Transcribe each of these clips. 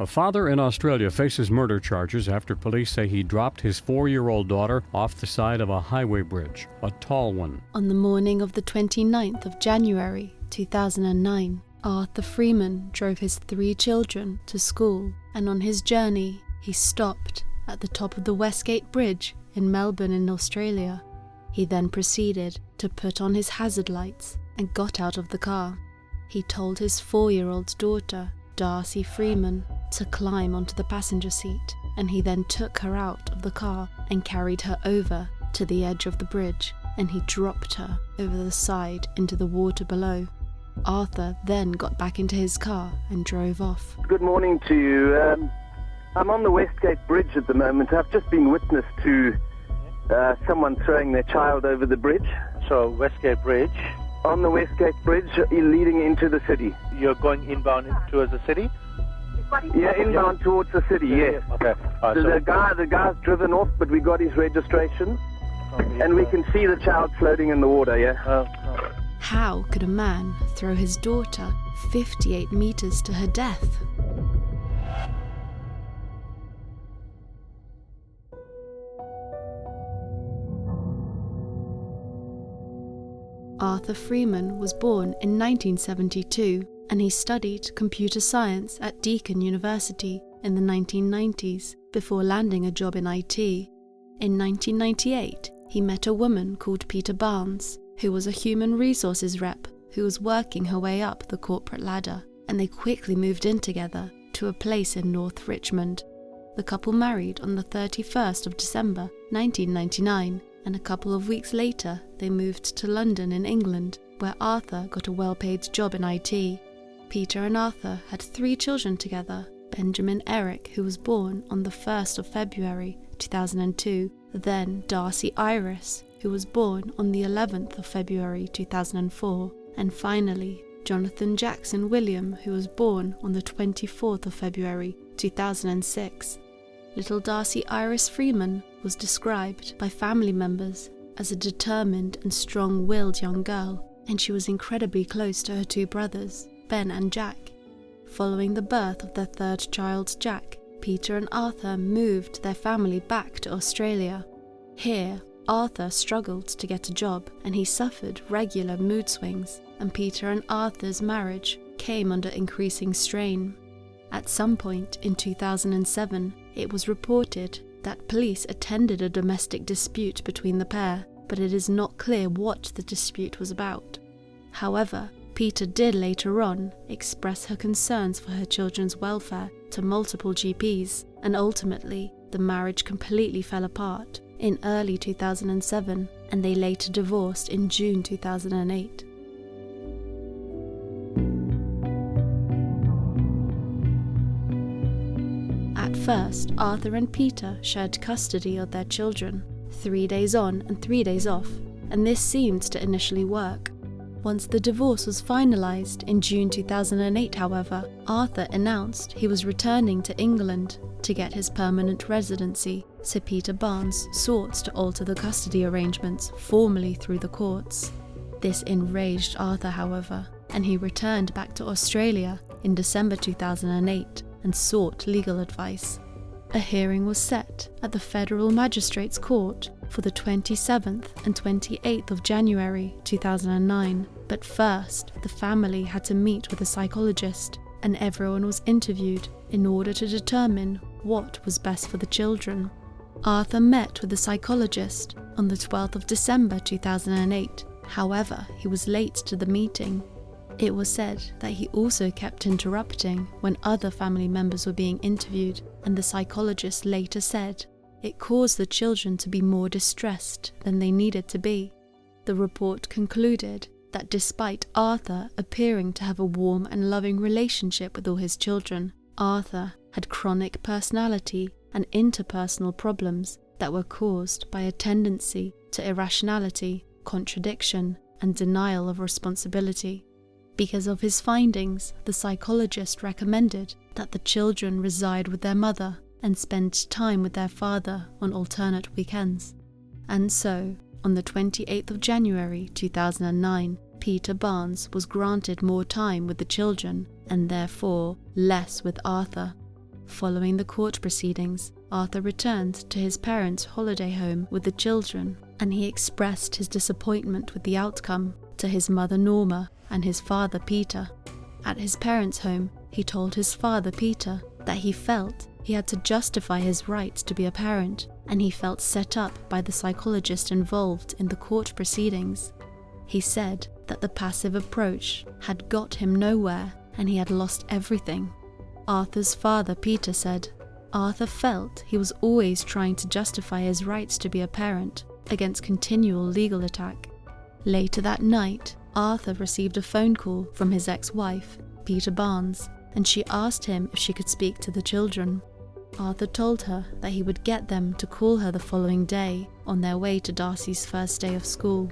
A father in Australia faces murder charges after police say he dropped his 4-year-old daughter off the side of a highway bridge, a tall one. On the morning of the 29th of January 2009, Arthur Freeman drove his 3 children to school, and on his journey he stopped at the top of the Westgate Bridge in Melbourne in Australia. He then proceeded to put on his hazard lights and got out of the car. He told his 4-year-old daughter, Darcey Freeman, to climb onto the passenger seat, and he then took her out of the car and carried her over to the edge of the bridge, and he dropped her over the side into the water below. Arthur then got back into his car and drove off. Good morning to you. I'm on the Westgate Bridge at the moment. I've just been witness to someone throwing their child over the bridge. So, Westgate Bridge? On the Westgate Bridge, leading into the city. You're going inbound towards the city? Yeah, inbound towards the city, yes. Okay. So the guy's driven off, but we got his registration, and we can see the child floating in the water, yeah? How could a man throw his daughter 58 meters to her death? Arthur Freeman was born in 1972, and he studied computer science at Deakin University in the 1990s before landing a job in IT. In 1998, he met a woman called Peter Barnes, who was a human resources rep who was working her way up the corporate ladder, and they quickly moved in together to a place in North Richmond. The couple married on the 31st of December 1999, and a couple of weeks later they moved to London in England, where Arthur got a well-paid job in IT. Peter and Arthur had 3 children together: Benjamin Eric, who was born on the 1st of February 2002, then Darcey Iris, who was born on the 11th of February 2004, and finally Jonathan Jackson William, who was born on the 24th of February 2006. Little Darcey Iris Freeman was described by family members as a determined and strong-willed young girl, and she was incredibly close to her 2 brothers, Ben and Jack. Following the birth of their 3rd child, Jack, Peter and Arthur moved their family back to Australia. Here, Arthur struggled to get a job, and he suffered regular mood swings, and Peter and Arthur's marriage came under increasing strain. At some point in 2007, it was reported that police attended a domestic dispute between the pair, but it is not clear what the dispute was about. However, Peter did later on express her concerns for her children's welfare to multiple GPs, and ultimately the marriage completely fell apart in early 2007, and they later divorced in June 2008. At first, Arthur and Peter shared custody of their children, 3 days on and 3 days off, and this seemed to initially work. Once the divorce was finalised in June 2008, however, Arthur announced he was returning to England to get his permanent residency, so Peter Barnes sought to alter the custody arrangements formally through the courts. This enraged Arthur, however, and he returned back to Australia in December 2008 and sought legal advice. A hearing was set at the Federal Magistrates Court for the 27th and 28th of January 2009, but first the family had to meet with a psychologist, and everyone was interviewed in order to determine what was best for the children. Arthur met with the psychologist on the 12th of December 2008, however he was late to the meeting. It was said that he also kept interrupting when other family members were being interviewed, and the psychologist later said it caused the children to be more distressed than they needed to be. The report concluded that despite Arthur appearing to have a warm and loving relationship with all his children, Arthur had chronic personality and interpersonal problems that were caused by a tendency to irrationality, contradiction, and denial of responsibility. Because of his findings, the psychologist recommended that the children reside with their mother and spend time with their father on alternate weekends. And so, on the 28th of January 2009, Peter Barnes was granted more time with the children and therefore less with Arthur. Following the court proceedings, Arthur returned to his parents' holiday home with the children, and he expressed his disappointment with the outcome to his mother Norma and his father Peter. At his parents' home, he told his father Peter that he felt he had to justify his rights to be a parent, and he felt set up by the psychologist involved in the court proceedings. He said that the passive approach had got him nowhere and he had lost everything. Arthur's father Peter said, Arthur felt he was always trying to justify his rights to be a parent against continual legal attack. Later that night, Arthur received a phone call from his ex-wife, Peter Barnes, and she asked him if she could speak to the children. Arthur told her that he would get them to call her the following day on their way to Darcey's first day of school.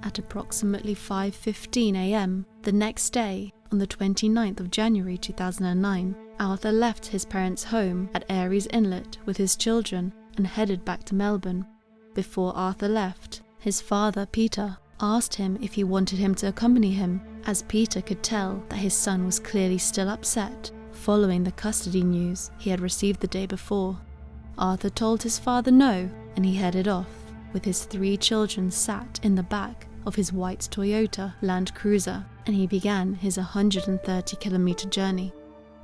At approximately 5:15 a.m. the next day, on the 29th of January 2009, Arthur left his parents' home at Aries Inlet with his children and headed back to Melbourne. Before Arthur left, his father, Peter, asked him if he wanted him to accompany him, as Peter could tell that his son was clearly still upset following the custody news he had received the day before. Arthur told his father no, and he headed off, with his 3 children sat in the back of his white Toyota Land Cruiser, and he began his 130-kilometer journey.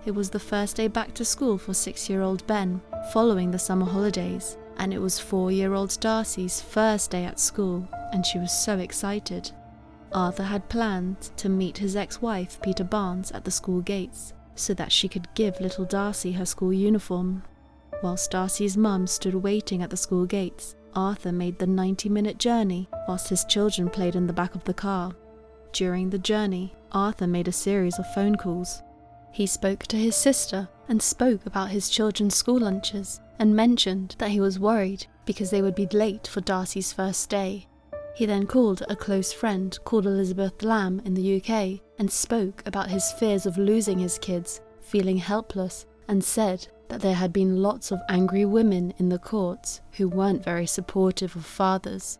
It was the first day back to school for 6-year-old Ben, following the summer holidays, and it was 4-year-old Darcey's first day at school, and she was so excited. Arthur had planned to meet his ex-wife Peter Barnes at the school gates, so that she could give little Darcey her school uniform. Whilst Darcey's mum stood waiting at the school gates, Arthur made the 90-minute journey whilst his children played in the back of the car. During the journey, Arthur made a series of phone calls. He spoke to his sister and spoke about his children's school lunches and mentioned that he was worried because they would be late for Darcey's first day. He then called a close friend called Elizabeth Lamb in the UK and spoke about his fears of losing his kids, feeling helpless, and said that there had been lots of angry women in the courts who weren't very supportive of fathers.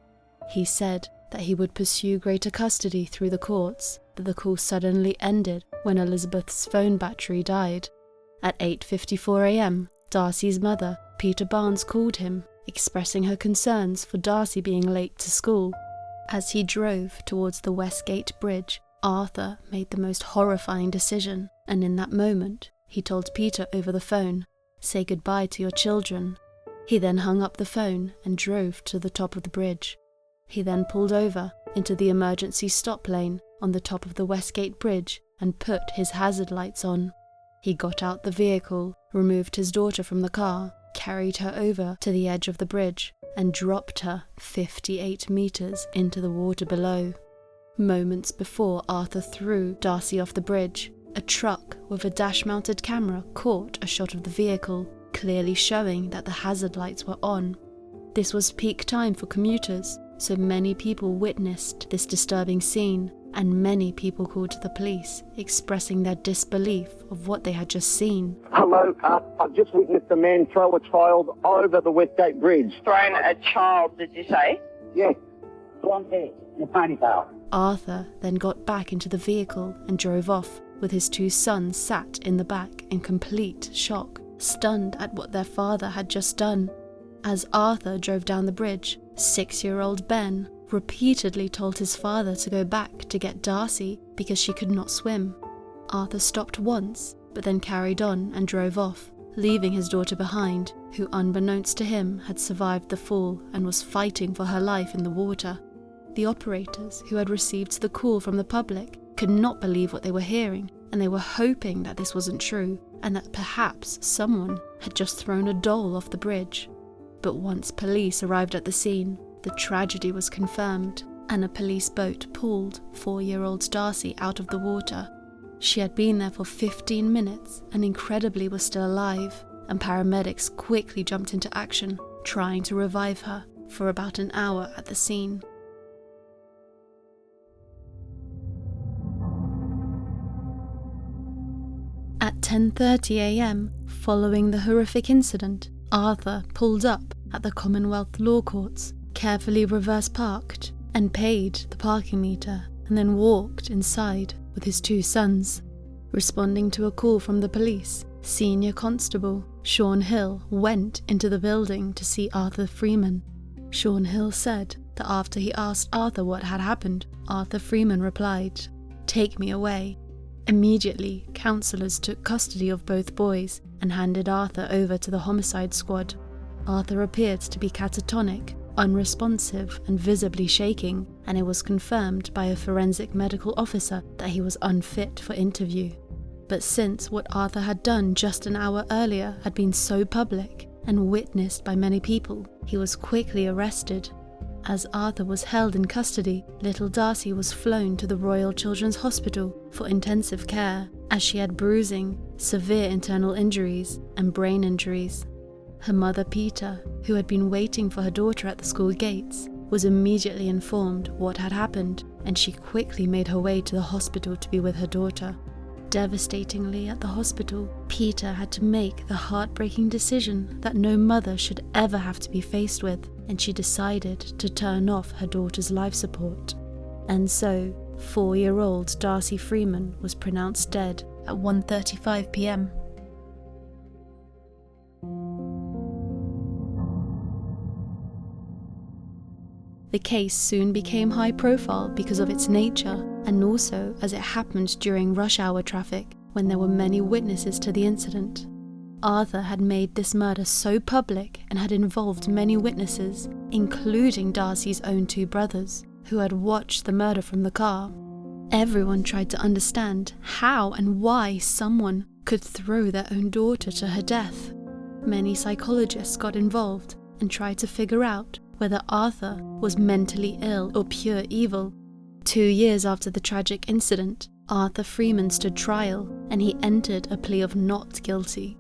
He said that he would pursue greater custody through the courts, but the call suddenly ended when Elizabeth's phone battery died. At 8:54 a.m, Darcey's mother, Peter Barnes, called him, expressing her concerns for Darcey being late to school. As he drove towards the Westgate Bridge, Arthur made the most horrifying decision, and in that moment, he told Peter over the phone, "Say goodbye to your children." He then hung up the phone and drove to the top of the bridge. He then pulled over into the emergency stop lane on the top of the Westgate Bridge and put his hazard lights on. He got out the vehicle, removed his daughter from the car, carried her over to the edge of the bridge, and dropped her 58 meters into the water below. Moments before Arthur threw Darcey off the bridge, a truck with a dash-mounted camera caught a shot of the vehicle, clearly showing that the hazard lights were on. This was peak time for commuters, so many people witnessed this disturbing scene, and many people called the police, expressing their disbelief of what they had just seen. Hello, I've just witnessed a man throw a child over the Westgate Bridge. Thrown a child, did you say? Yes, blonde hair, in a ponytail. Arthur then got back into the vehicle and drove off, with his 2 sons sat in the back in complete shock, stunned at what their father had just done. As Arthur drove down the bridge, 6-year-old Ben repeatedly told his father to go back to get Darcey because she could not swim. Arthur stopped once, but then carried on and drove off, leaving his daughter behind, who unbeknownst to him had survived the fall and was fighting for her life in the water. The operators who had received the call from the public could not believe what they were hearing, and they were hoping that this wasn't true and that perhaps someone had just thrown a doll off the bridge. But once police arrived at the scene, the tragedy was confirmed, and a police boat pulled 4-year-old Darcey out of the water. She had been there for 15 minutes and incredibly was still alive, and paramedics quickly jumped into action, trying to revive her for about an hour at the scene. At 10:30 a.m, following the horrific incident, Arthur pulled up at the Commonwealth Law Courts, carefully reverse parked, and paid the parking meter and then walked inside with his 2 sons. Responding to a call from the police, Senior Constable Sean Hill went into the building to see Arthur Freeman. Sean Hill said that after he asked Arthur what had happened, Arthur Freeman replied, "Take me away." Immediately, counsellors took custody of both boys and handed Arthur over to the homicide squad. Arthur appeared to be catatonic, unresponsive and visibly shaking, and it was confirmed by a forensic medical officer that he was unfit for interview. But since what Arthur had done just an hour earlier had been so public and witnessed by many people, he was quickly arrested. As Arthur was held in custody, little Darcey was flown to the Royal Children's Hospital for intensive care, as she had bruising, severe internal injuries, and brain injuries. Her mother Peter, who had been waiting for her daughter at the school gates, was immediately informed what had happened, and she quickly made her way to the hospital to be with her daughter. Devastatingly at the hospital, Peter had to make the heartbreaking decision that no mother should ever have to be faced with, and she decided to turn off her daughter's life support. And so, 4-year-old Darcey Freeman was pronounced dead at 1:35 p.m. The case soon became high profile because of its nature, and also as it happened during rush hour traffic when there were many witnesses to the incident. Arthur had made this murder so public and had involved many witnesses, including Darcey's own 2 brothers, who had watched the murder from the car. Everyone tried to understand how and why someone could throw their own daughter to her death. Many psychologists got involved and tried to figure out whether Arthur was mentally ill or pure evil. 2 years after the tragic incident, Arthur Freeman stood trial and he entered a plea of not guilty.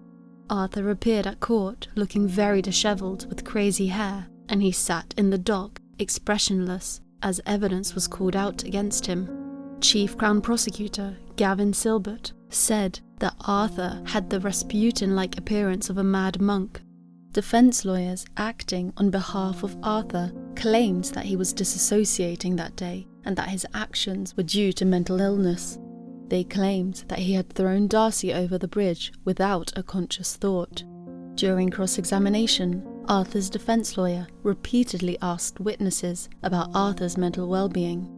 Arthur appeared at court looking very dishevelled with crazy hair, and he sat in the dock expressionless as evidence was called out against him. Chief Crown Prosecutor Gavin Silbert said that Arthur had the Rasputin-like appearance of a mad monk. Defense lawyers acting on behalf of Arthur claimed that he was disassociating that day and that his actions were due to mental illness. They claimed that he had thrown Darcey over the bridge without a conscious thought. During cross-examination, Arthur's defense lawyer repeatedly asked witnesses about Arthur's mental well-being.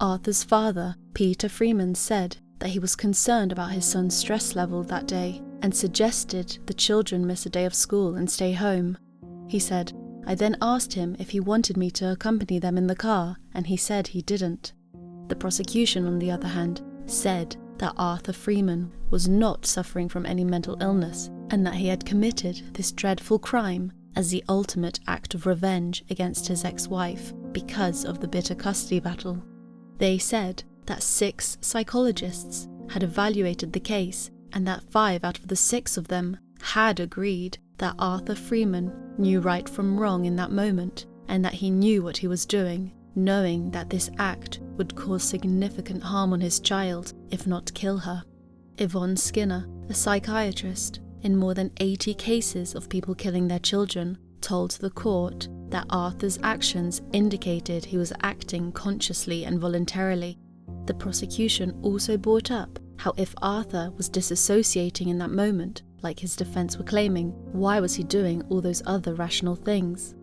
Arthur's father, Peter Freeman, said that he was concerned about his son's stress level that day and suggested the children miss a day of school and stay home. He said, "I then asked him if he wanted me to accompany them in the car, and he said he didn't." The prosecution, on the other hand, said that Arthur Freeman was not suffering from any mental illness and that he had committed this dreadful crime as the ultimate act of revenge against his ex-wife because of the bitter custody battle. They said that 6 psychologists had evaluated the case and that 5 out of the 6 of them had agreed that Arthur Freeman knew right from wrong in that moment and that he knew what he was doing, knowing that this act would cause significant harm on his child, if not kill her. Yvonne Skinner, a psychiatrist in more than 80 cases of people killing their children, told the court that Arthur's actions indicated he was acting consciously and voluntarily. The prosecution also brought up how if Arthur was disassociating in that moment, like his defense were claiming, why was he doing all those other rational things?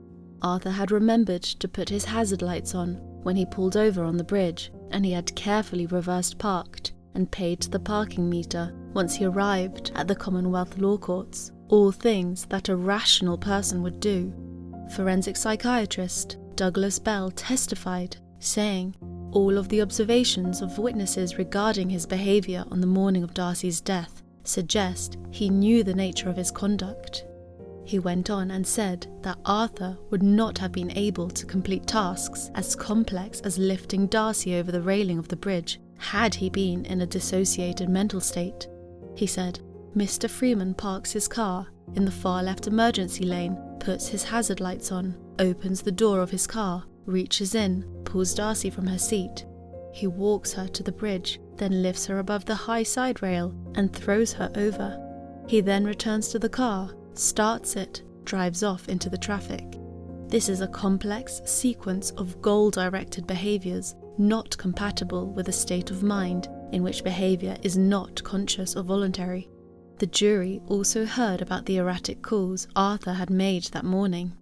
Arthur had remembered to put his hazard lights on when he pulled over on the bridge, and he had carefully reversed parked and paid the parking meter once he arrived at the Commonwealth Law Courts, all things that a rational person would do. Forensic psychiatrist Douglas Bell testified, saying, "All of the observations of witnesses regarding his behaviour on the morning of Darcey's death suggest he knew the nature of his conduct." He went on and said that Arthur would not have been able to complete tasks as complex as lifting Darcey over the railing of the bridge had he been in a dissociated mental state. He said, "Mr. Freeman parks his car in the far left emergency lane, puts his hazard lights on, opens the door of his car, reaches in, pulls Darcey from her seat. He walks her to the bridge, then lifts her above the high side rail and throws her over. He then returns to the car, starts it, drives off into the traffic. This is a complex sequence of goal-directed behaviours not compatible with a state of mind in which behaviour is not conscious or voluntary. The jury also heard about the erratic calls Arthur had made that morning.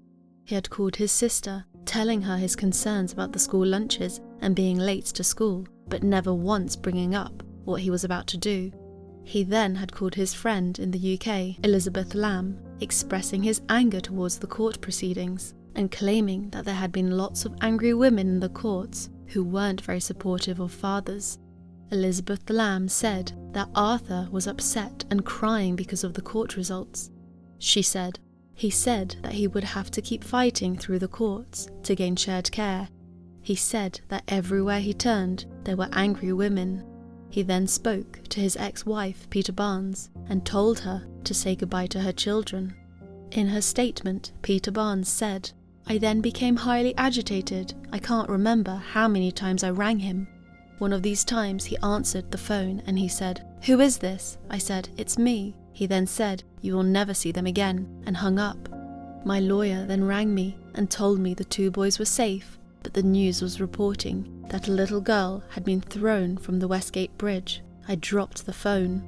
He had called his sister, telling her his concerns about the school lunches and being late to school, but never once bringing up what he was about to do. He then had called his friend in the UK, Elizabeth Lamb, expressing his anger towards the court proceedings and claiming that there had been lots of angry women in the courts who weren't very supportive of fathers. Elizabeth Lamb said that Arthur was upset and crying because of the court results. She said, "He said that he would have to keep fighting through the courts to gain shared care. He said that everywhere he turned there were angry women." He then spoke to his ex-wife, Peter Barnes, and told her to say goodbye to her children. In her statement, Peter Barnes said, "I then became highly agitated. I can't remember how many times I rang him. One of these times he answered the phone and he said, 'Who is this?' I said, 'It's me.' He then said, 'You will never see them again,' and hung up. My lawyer then rang me and told me the two boys were safe, but the news was reporting that a little girl had been thrown from the Westgate Bridge. I dropped the phone."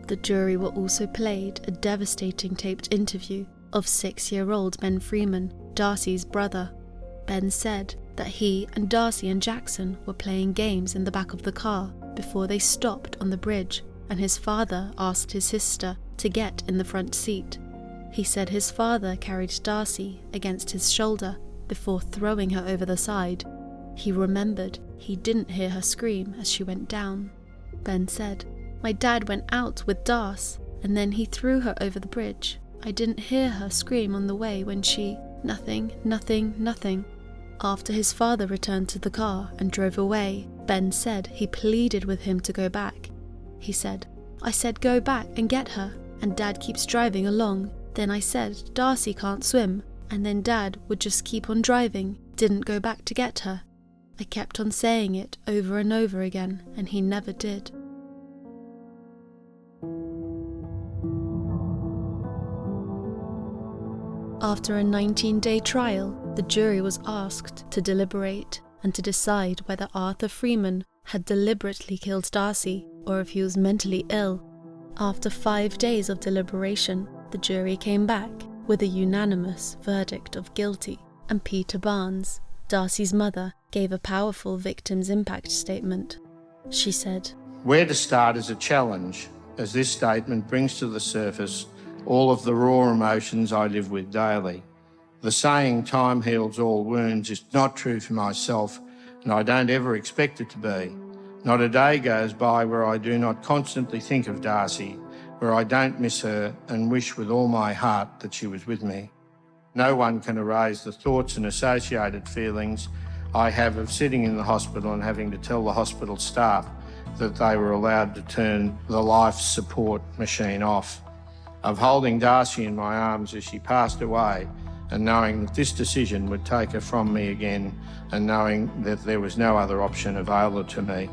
The jury were also played a devastating taped interview of 6-year-old Ben Freeman, Darcey's brother. Ben said that he and Darcey and Jackson were playing games in the back of the car before they stopped on the bridge, and his father asked his sister to get in the front seat. He said his father carried Darcey against his shoulder before throwing her over the side. He remembered he didn't hear her scream as she went down. Ben said, "My dad went out with Darce, and then he threw her over the bridge. I didn't hear her scream on the way when she... nothing. After his father returned to the car and drove away, Ben said he pleaded with him to go back. He said, "I said go back and get her, and Dad keeps driving along. Then I said, Darcey can't swim, and then Dad would just keep on driving, didn't go back to get her. I kept on saying it over and over again, and he never did." After a 19-day trial, the jury was asked to deliberate and to decide whether Arthur Freeman had deliberately killed Darcey or if he was mentally ill. After 5 days of deliberation, the jury came back with a unanimous verdict of guilty, and Peter Barnes, Darcey's mother, gave a powerful victim's impact statement. She said, "Where to start is a challenge, as this statement brings to the surface all of the raw emotions I live with daily. The saying, 'time heals all wounds,' is not true for myself, and I don't ever expect it to be. Not a day goes by where I do not constantly think of Darcey, where I don't miss her and wish with all my heart that she was with me. No one can erase the thoughts and associated feelings I have of sitting in the hospital and having to tell the hospital staff that they were allowed to turn the life support machine off, of holding Darcey in my arms as she passed away and knowing that this decision would take her from me again, and knowing that there was no other option available to me."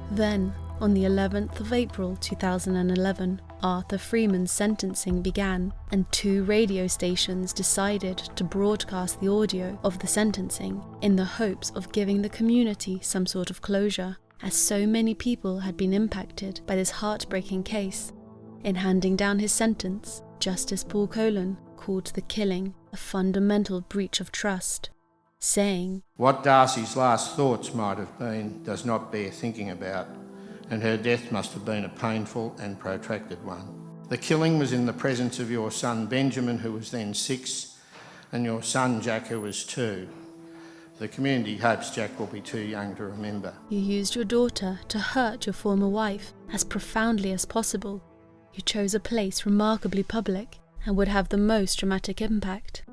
Then, on the 11th of April 2011, Arthur Freeman's sentencing began, and 2 radio stations decided to broadcast the audio of the sentencing in the hopes of giving the community some sort of closure, as so many people had been impacted by this heartbreaking case. In handing down his sentence, Justice Paul Colin called the killing a fundamental breach of trust, saying, "What Darcey's last thoughts might have been does not bear thinking about, and her death must have been a painful and protracted one. The killing was in the presence of your son Benjamin, who was then 6, and your son Jack, who was 2. The community hopes Jack will be too young to remember. You used your daughter to hurt your former wife as profoundly as possible. You chose a place remarkably public and would have the most dramatic impact."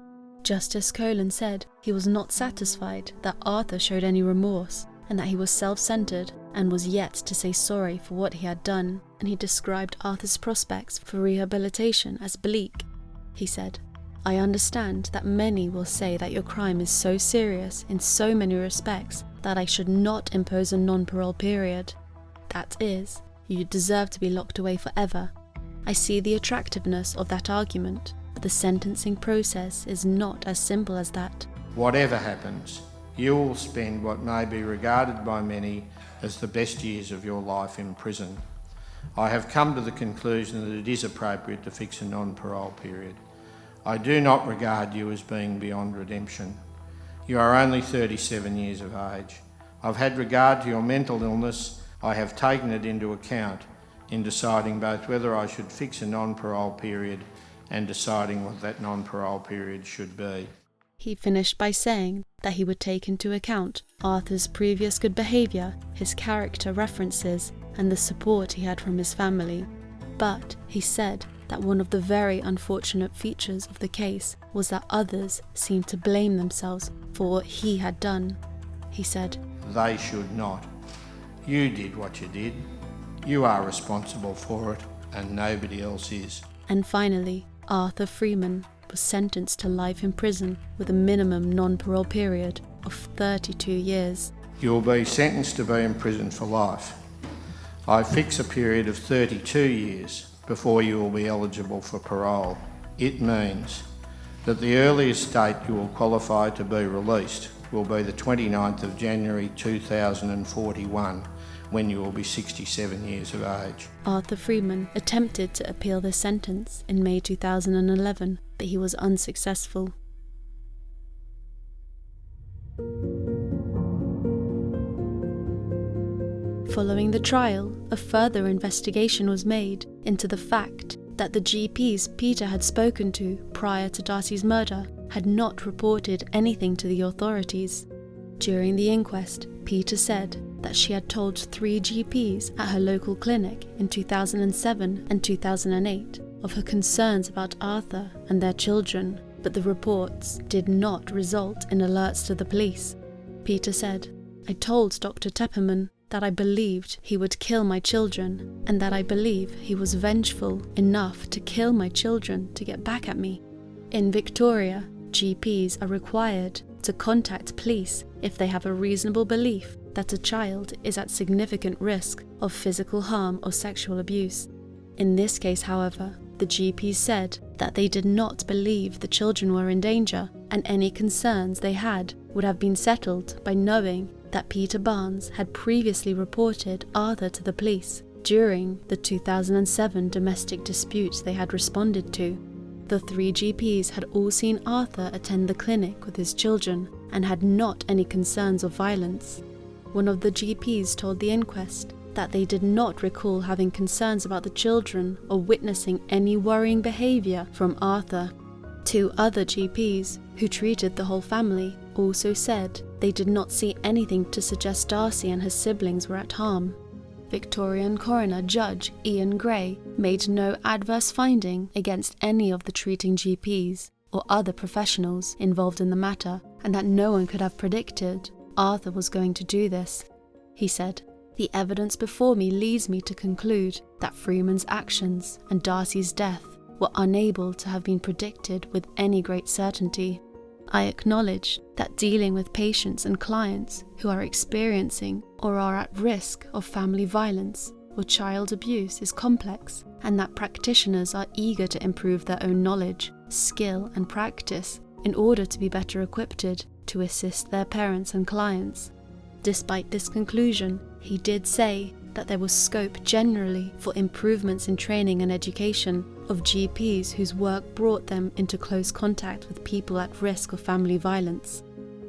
Justice Colin said he was not satisfied that Arthur showed any remorse and that he was self-centered and was yet to say sorry for what he had done, and he described Arthur's prospects for rehabilitation as bleak. He said, "I understand that many will say that your crime is so serious in so many respects that I should not impose a non-parole period. That is, you deserve to be locked away forever. I see the attractiveness of that argument, but the sentencing process is not as simple as that. Whatever happens, you will spend what may be regarded by many as the best years of your life in prison. I have come to the conclusion that it is appropriate to fix a non-parole period. I do not regard you as being beyond redemption. You are only 37 years of age. I've had regard to your mental illness. I have taken it into account in deciding both whether I should fix a non-parole period and deciding what that non-parole period should be. He finished by saying that he would take into account Arthur's previous good behaviour, his character references, and the support he had from his family. But he said that one of the very unfortunate features of the case was that others seemed to blame themselves for what he had done. He said, "They should not. You did what you did. You are responsible for it, and nobody else is." And finally, Arthur Freeman was sentenced to life in prison with a minimum non-parole period of 32 years. You'll be sentenced to be in prison for life. I fix a period of 32 years before you will be eligible for parole. It means that the earliest date you will qualify to be released will be the 29th of January 2041, when you will be 67 years of age. Arthur Freeman attempted to appeal this sentence in May 2011, but he was unsuccessful. Following the trial, a further investigation was made into the fact that the GPs Peter had spoken to prior to Darcey's murder had not reported anything to the authorities. During the inquest, Peter said that she had told 3 GPs at her local clinic in 2007 and 2008 of her concerns about Arthur and their children, but the reports did not result in alerts to the police. Peter said, "I told Dr. Tepperman that I believed he would kill my children, and that I believe he was vengeful enough to kill my children to get back at me." In Victoria, GPs are required to contact police if they have a reasonable belief that a child is at significant risk of physical harm or sexual abuse. In this case, however, the GPs said that they did not believe the children were in danger, and any concerns they had would have been settled by knowing that Peter Barnes had previously reported Arthur to the police during the 2007 domestic dispute they had responded to. The 3 GPs had all seen Arthur attend the clinic with his children and had not any concerns of violence. One of the GPs told the inquest that they did not recall having concerns about the children or witnessing any worrying behaviour from Arthur. 2 other GPs, who treated the whole family, also said they did not see anything to suggest Darcey and his siblings were at harm. Victorian Coroner Judge Ian Gray made no adverse finding against any of the treating GPs or other professionals involved in the matter, and that no one could have predicted Arthur was going to do this. He said, "The evidence before me leads me to conclude that Freeman's actions and Darcey's death were unable to have been predicted with any great certainty. I acknowledge that dealing with patients and clients who are experiencing or are at risk of family violence or child abuse is complex, and that practitioners are eager to improve their own knowledge, skill and practice in order to be better equipped to assist their parents and clients." Despite this conclusion, he did say that there was scope generally for improvements in training and education of GPs whose work brought them into close contact with people at risk of family violence.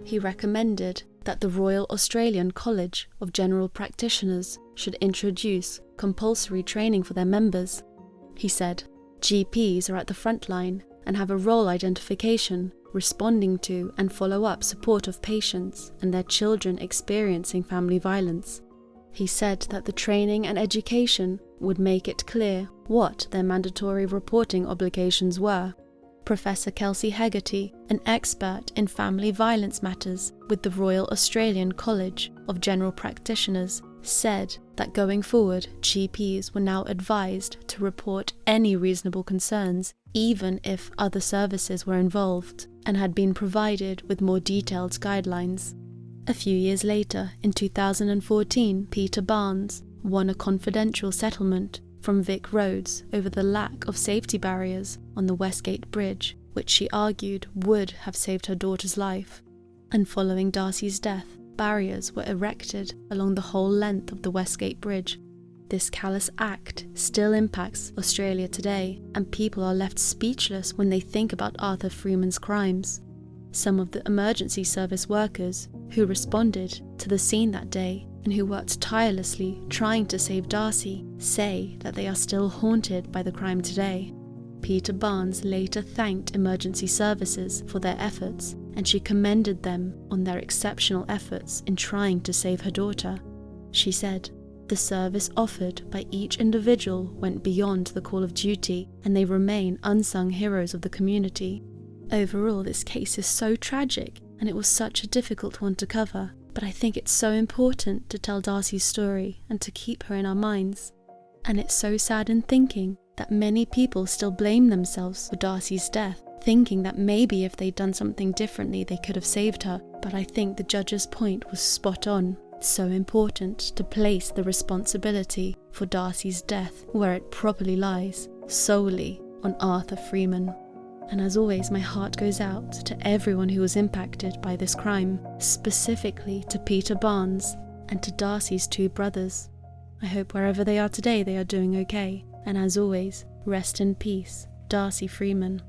He recommended that the Royal Australian College of General Practitioners should introduce compulsory training for their members. He said, "GPs are at the front line and have a role identification, responding to and follow up support of patients and their children experiencing family violence." He said that the training and education would make it clear what their mandatory reporting obligations were. Professor Kelsey Hegarty, an expert in family violence matters with the Royal Australian College of General Practitioners, said that going forward, GPs were now advised to report any reasonable concerns, even if other services were involved, and had been provided with more detailed guidelines. A few years later, in 2014, Peter Barnes won a confidential settlement from Vic Rhodes over the lack of safety barriers on the Westgate Bridge, which she argued would have saved her daughter's life. And following Darcey's death, barriers were erected along the whole length of the Westgate Bridge. This callous act still impacts Australia today, and people are left speechless when they think about Arthur Freeman's crimes. Some of the emergency service workers who responded to the scene that day and who worked tirelessly trying to save Darcey say that they are still haunted by the crime today. Peter Barnes later thanked emergency services for their efforts, and she commended them on their exceptional efforts in trying to save her daughter. She said, "The service offered by each individual went beyond the call of duty, and they remain unsung heroes of the community." Overall, this case is so tragic, and it was such a difficult one to cover, but I think it's so important to tell Darcey's story and to keep her in our minds. And it's so sad in thinking that many people still blame themselves for Darcey's death, thinking that maybe if they'd done something differently they could have saved her, but I think the judge's point was spot on. It's so important to place the responsibility for Darcey's death where it properly lies, solely on Arthur Freeman. And as always, my heart goes out to everyone who was impacted by this crime, specifically to Peter Barnes and to Darcey's 2 brothers. I hope wherever they are today they are doing okay, and as always, rest in peace, Darcey Freeman.